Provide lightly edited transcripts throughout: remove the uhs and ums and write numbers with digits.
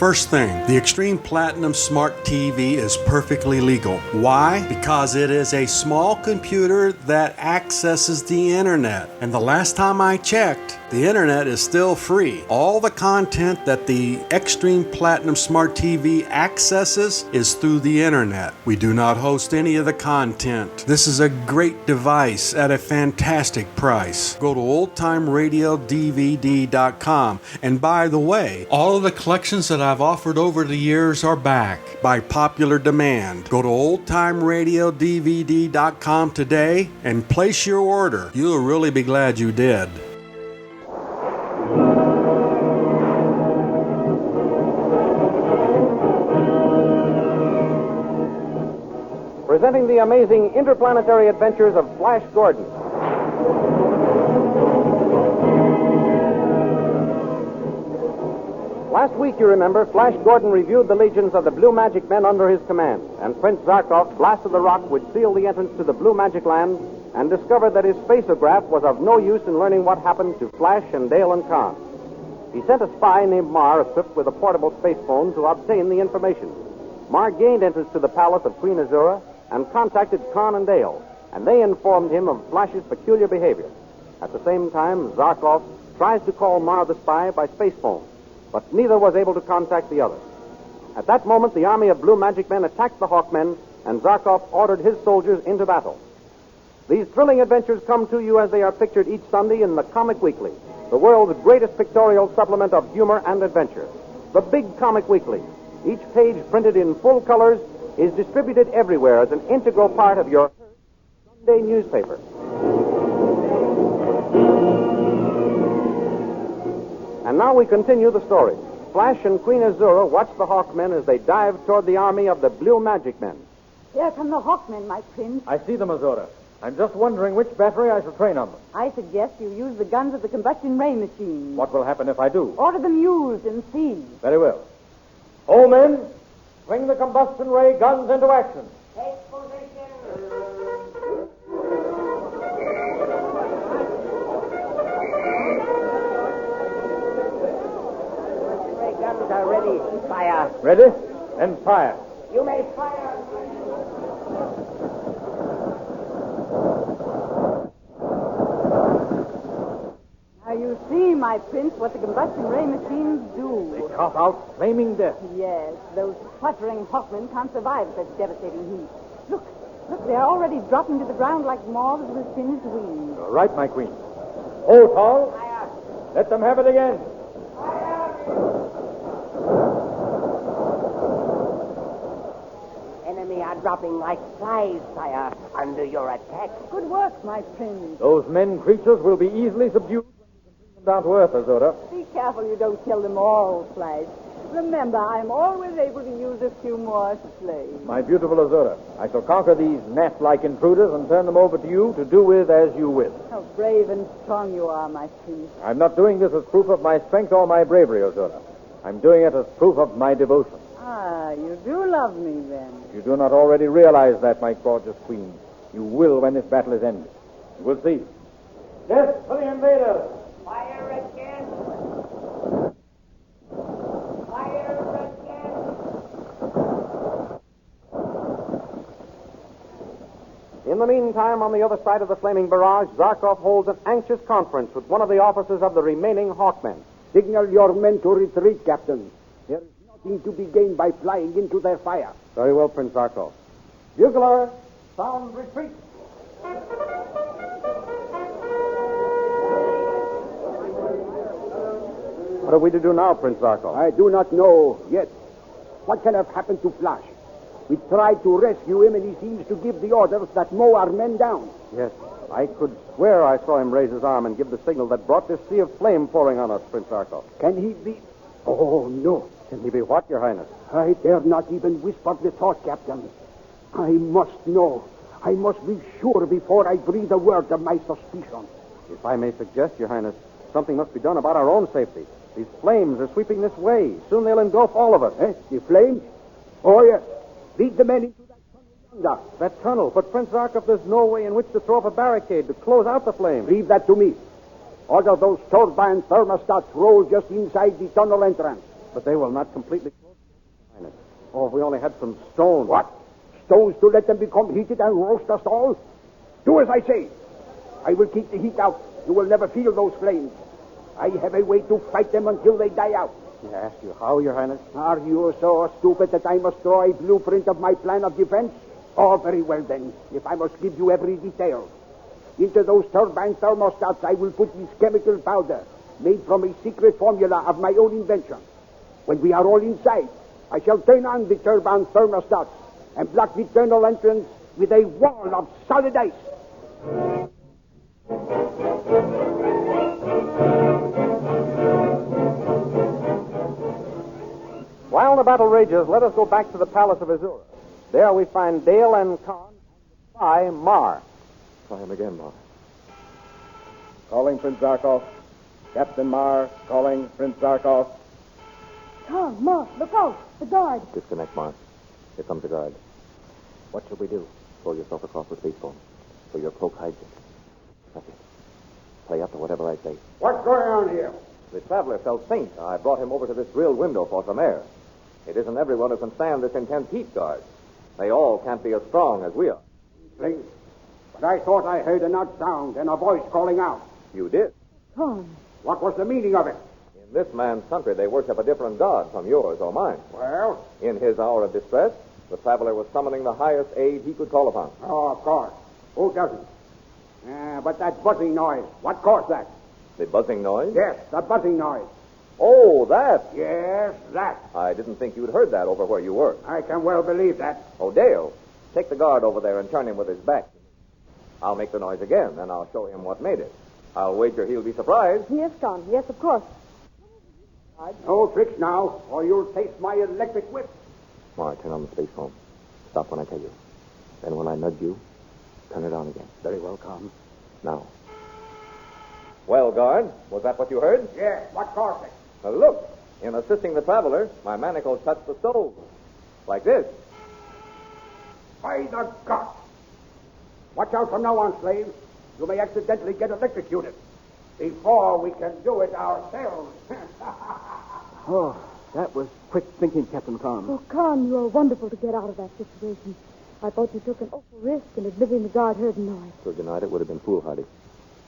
First thing, the Extreme Platinum Smart TV is perfectly legal. Why? Because it is a small computer that accesses the internet. And the last time I checked, the internet is still free. All the content that the Extreme Platinum Smart TV accesses is through the internet. We do not host any of the content. This is a great device at a fantastic price. Go to oldtimeradiodvd.com. And by the way, all of the collections that I've offered over the years are back by popular demand. Go to oldtimeradiodvd.com today and place your order. You'll really be glad you did. Presenting the amazing interplanetary adventures of Flash Gordon. Last week, you remember, Flash Gordon reviewed the legions of the Blue Magic Men under his command, and Prince Zarkov blasted the rock which sealed the entrance to the Blue Magic Land and discovered that his spacograph was of no use in learning what happened to Flash and Dale and Khan. He sent a spy named Mar, equipped with a portable space phone, to obtain the information. Mar gained entrance to the palace of Queen Desira and contacted Khan and Dale, and they informed him of Flash's peculiar behavior. At the same time, Zarkov tries to call Mar the spy by space phone, but neither was able to contact the other. At that moment, the army of Blue Magic Men attacked the Hawkmen, and Zarkov ordered his soldiers into battle. These thrilling adventures come to you as they are pictured each Sunday in the Comic Weekly, the world's greatest pictorial supplement of humor and adventure. The Big Comic Weekly, each page printed in full colors, is distributed everywhere as an integral part of your Sunday newspaper. And now we continue the story. Flash and Queen Desira watch the Hawkmen as they dive toward the army of the Blue Magic Men. Here come the Hawkmen, my prince. I see them, Arora. I'm just wondering which battery I shall train on them. I suggest you use the guns of the combustion ray machine. What will happen if I do? Order them used and see. Very well. All men, bring the combustion ray guns into action. Take position. Ray guns are ready. Fire. Ready? Then fire. You may fire. Now you see, my prince, what the combustion ray machines do. They cough out flaming death. Yes, those fluttering Hawkmen can't survive such devastating heat. Look, they're already dropping to the ground like moths with singed wings. You're right, my queen. Hold, Tall. Fire. Let them have it again. Enemy are dropping like flies, sire, under your attack. Good work, my prince. Those men creatures will be easily subdued when you can bring them down to earth, Arora. Be careful you don't kill them all, Flash. Remember, I'm always able to use a few more slaves. My beautiful Arora, I shall conquer these gnat-like intruders and turn them over to you to do with as you will. How brave and strong you are, my prince. I'm not doing this as proof of my strength or my bravery, Arora. I'm doing it as proof of my devotion. Ah, you do love me, then. If you do not already realize that, my gorgeous queen, you will when this battle is ended. You will see. Yes, for the invaders. Fire again. Fire again. In the meantime, on the other side of the flaming barrage, Zarkov holds an anxious conference with one of the officers of the remaining Hawkmen. Signal your men to retreat, Captain. There is nothing to be gained by flying into their fire. Very well, Prince Zarkov. Bugler, sound retreat. What are we to do now, Prince Zarkov? I do not know yet. What can have happened to Flash? We tried to rescue him, and he seems to give the orders that mow our men down. Yes, I could swear I saw him raise his arm and give the signal that brought this sea of flame pouring on us, Prince Zarkov. Can he be... Oh, no. Can he be what, Your Highness? I dare not even whisper the thought, Captain. I must know. I must be sure before I breathe a word of my suspicion. If I may suggest, Your Highness, something must be done about our own safety. These flames are sweeping this way. Soon they'll engulf all of us. The flames? Oh, yes. Lead the men into that tunnel yonder. That tunnel. But, Prince Zarkov, there's no way in which to throw up a barricade to close out the flames. Leave that to me. Order those turbine thermostats roll just inside the tunnel entrance. But they will not completely close the Highness. Oh, if we only had some stone. What? Stones to let them become heated and roast us all? Do as I say. I will keep the heat out. You will never feel those flames. I have a way to fight them until they die out. May I ask you how, Your Highness? Are you so stupid that I must draw a blueprint of my plan of defense? Oh, very well then, if I must give you every detail. Into those turbine thermostats I will put this chemical powder, made from a secret formula of my own invention. When we are all inside, I shall turn on the turbine thermostats and block the tunnel entrance with a wall of solid ice. While the battle rages, let us go back to the palace of Azura. There we find Dale and Khan and the spy, Mar. Try him again, Mar. Calling Prince Zarkov. Captain Mar, calling Prince Zarkov. Tom, Mar, look out. The guard. Disconnect, Mar. Here comes the guard. What should we do? Throw yourself across the space phone. So your cloak hides it. That's it. Play up to whatever I say. What's going on here? The traveler felt faint. I brought him over to this grilled window for some air. It isn't everyone who can stand this intense heat, guard. They all can't be as strong as we are. Please. But I thought I heard an odd sound and a voice calling out. You did. Tom. What was the meaning of it? In this man's country, they worship a different god from yours or mine. Well? In his hour of distress, the traveler was summoning the highest aid he could call upon. Oh, of course. Who doesn't? But that buzzing noise, what caused that? The buzzing noise? Yes, the buzzing noise. Oh, that. Yes, that. I didn't think you'd heard that over where you were. I can well believe that. Oh, Dale, take the guard over there and turn him with his back. I'll make the noise again, and I'll show him what made it. I'll wager he'll be surprised. Yes, Tom. Yes, of course. No tricks now, or you'll taste my electric whip. Mar, turn on the space phone. Stop when I tell you. Then when I nudge you, turn it on again. Very well, Tom. Now. Well, guard, was that what you heard? Yes, what caused it? Now, look, in assisting the traveler, my manacles touched the stove. Like this. By the God! Watch out from now on, slave. You may accidentally get electrocuted before we can do it ourselves. Oh, that was quick thinking, Captain Khan. Oh, Khan, you are wonderful to get out of that situation. I thought you took an awful risk in admitting the guard heard a noise. To have denied it would have been foolhardy.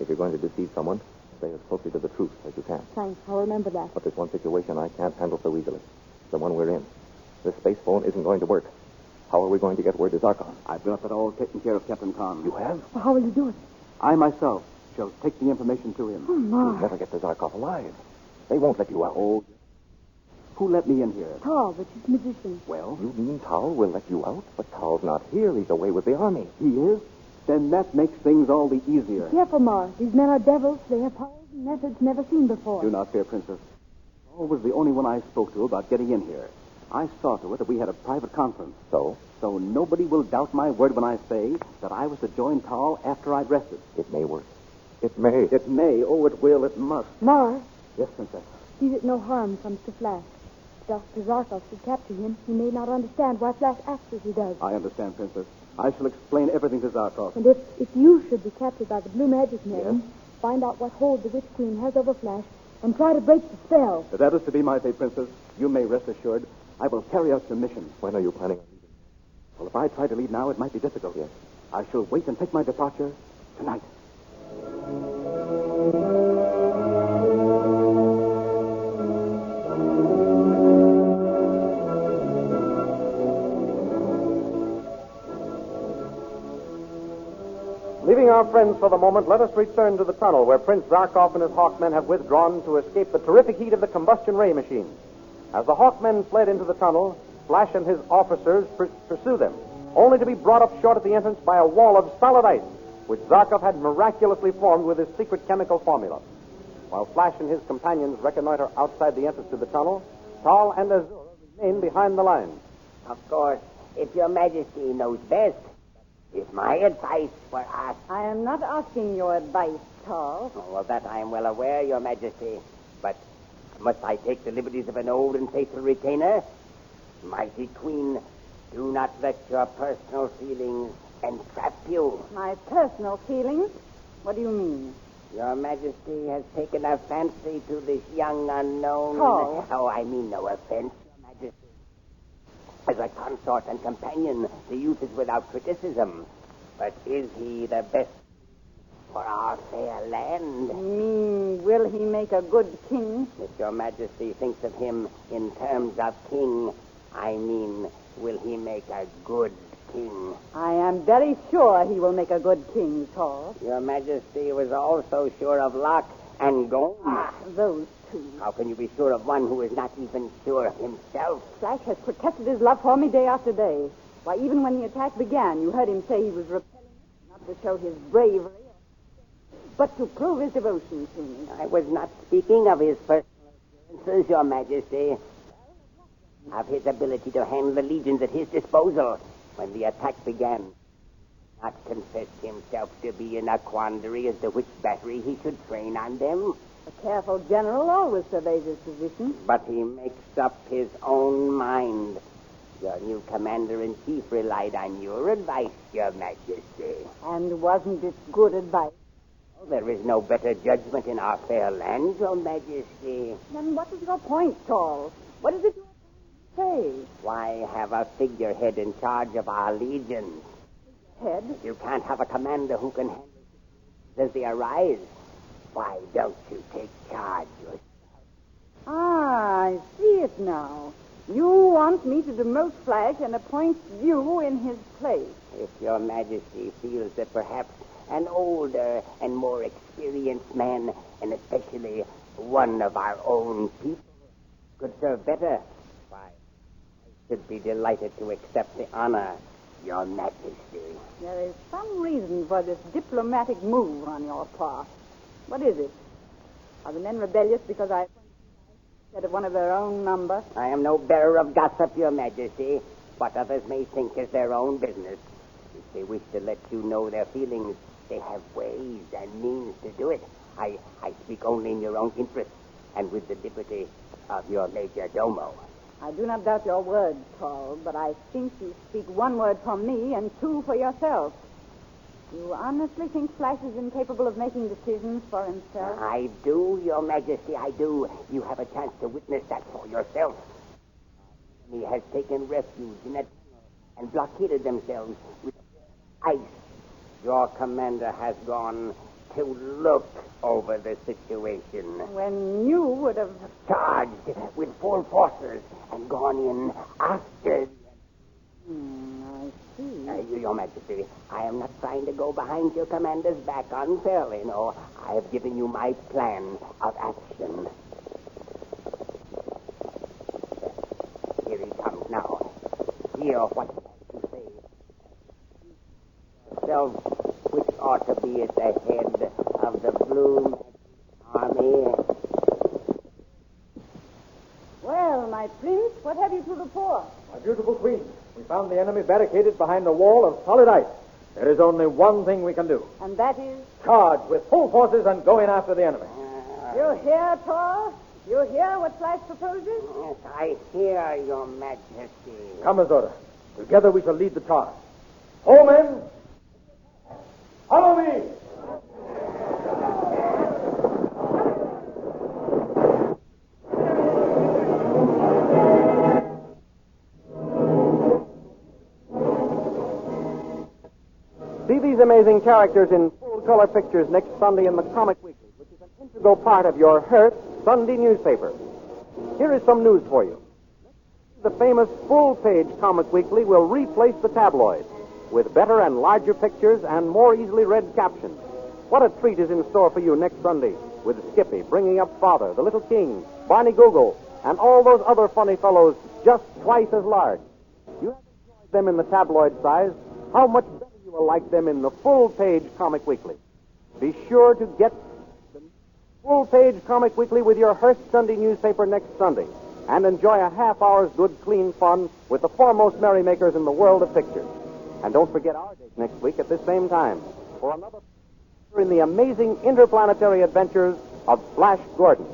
If you're going to deceive someone, stay as closely to the truth as you can. Thanks, I'll remember that. But there's one situation I can't handle so easily. The one we're in. This space phone isn't going to work. How are we going to get word to Zarkov? I've got that all taken care of, Captain Khan. You have? Well, how will you do it? I myself shall take the information to him. Oh, my. You'll never get to Zarkov alive. They won't let you out. Oh, who let me in here? Tal, the chief magician. Well, You mean Tal will let you out? But Tal's not here. He's away with the army. he is? Then that makes things all the easier. Careful, Mar. These men are devils. They have powers and methods never seen before. Do not fear, Princess. Tal was the only one I spoke to about getting in here. I saw to it that we had a private conference. So? So nobody will doubt my word when I say that I was to join Tal after I'd rested. It may work. It may. It may. Oh, it will. It must. Mar, Yes, Princess. see that no harm comes to Flash. If Dr. Zarkov should capture him, he may not understand why Flash acts as he does. I understand, Princess. I shall explain everything to Zarkov. And if you should be captured by the Blue Magic Men, find out what hold the Witch Queen has over Flash and try to break the spell. If that is to be my fate, Princess, you may rest assured I will carry out your mission. When are you planning on leaving? Well, if I try to leave now, it might be difficult. Yes. I shall wait and take my departure tonight. Leaving our friends for the moment, let us return to the tunnel where Prince Zarkov and his Hawkmen have withdrawn to escape the terrific heat of the combustion ray machine. As the Hawkmen fled into the tunnel, Flash and his officers pursue them, only to be brought up short at the entrance by a wall of solid ice, which Zarkov had miraculously formed with his secret chemical formula. While Flash and his companions reconnoiter outside the entrance to the tunnel, Tal and Azura remain behind the lines. Of course, if your majesty knows best, if my advice were asked... I am not asking your advice, Tal. Oh, of that I am well aware, your majesty. But must I take the liberties of an old and faithful retainer? Mighty queen, do not let your personal feelings entrap you. My personal feelings? What do you mean? Your Majesty has taken a fancy to this young unknown. Tall. Oh, I mean no offense, Your Majesty. As a consort and companion, the youth is without criticism. But is he the best for our fair land? Will he make a good king? If Your Majesty thinks of him in terms of king, I mean, will he make a good king? I am very sure he will make a good king, Tall. Your Majesty was also sure of Locke and Gomes. Those two. How can you be sure of one who is not even sure of himself? Flash has protected his love for me day after day. Why, even when the attack began, you heard him say he was repelling it, not to show his bravery, but to prove his devotion to me. I was not speaking of his personal appearances, Your Majesty. Of his ability to handle the legions at his disposal. When the attack began, not confessed himself to be in a quandary as to which battery he should train on them. A careful general always surveys his position. But he makes up his own mind. Your new commander-in-chief relied on your advice, Your Majesty. And wasn't it good advice? Oh, there is no better judgment in our fair land, Your Majesty. Then what is your point, Tall? What is it you say? Why have a figurehead in charge of our legions? Head? You can't have a commander who can handle as they arise. Why don't you take charge yourself? I see it now. You want me to demote Flash and appoint you in his place. If Your Majesty feels that perhaps an older and more experienced man, and especially one of our own people, could serve better, why, I should be delighted to accept the honor, Your Majesty. There is some reason for this diplomatic move on your part. What is it? Are the men rebellious because I instead of one of their own number? I am no bearer of gossip, Your Majesty. What others may think is their own business. If they wish to let you know their feelings, they have ways and means to do it. I speak only in your own interest and with the liberty of your major domo. I do not doubt your word, Paul, but I think you speak one word for me and two for yourself. You honestly think Flash is incapable of making decisions for himself? I do, Your Majesty, I do. You have a chance to witness that for yourself. He has taken refuge in a tunnel and blockaded themselves with ice. Your commander has gone to look over the situation. When you would have charged with full forces and gone in after. I see. Your Majesty, I am not trying to go behind your commander's back unfairly, no. I have given you my plan of action. Here he comes now. Hear what he has to say. Yourself, which ought to be at the head of the Blue Army. Well, my prince, what have you to report? My beautiful queen, we found the enemy barricaded behind a wall of solid ice. There is only one thing we can do. And that is? Charge with full forces and go in after the enemy. You hear, Paul? You hear what Flash proposes? Yes, I hear, Your Majesty. Come, Azora. Together we shall lead the charge. All men, follow me! See these amazing characters in full-color pictures next Sunday in the Comic Weekly, which is an integral part of your Hearst Sunday newspaper. Here is some news for you. The famous full-page Comic Weekly will replace the tabloids with better and larger pictures and more easily read captions. What a treat is in store for you next Sunday with Skippy bringing up Father, the Little King, Barney Google, and all those other funny fellows just twice as large. You have enjoyed them in the tabloid size. How much better you will like them in the full-page Comic Weekly. Be sure to get the full-page Comic Weekly with your Hearst Sunday newspaper next Sunday and enjoy a half-hour's good, clean fun with the foremost merrymakers in the world of pictures. And don't forget our date next week at this same time for another in the amazing interplanetary adventures of Flash Gordon.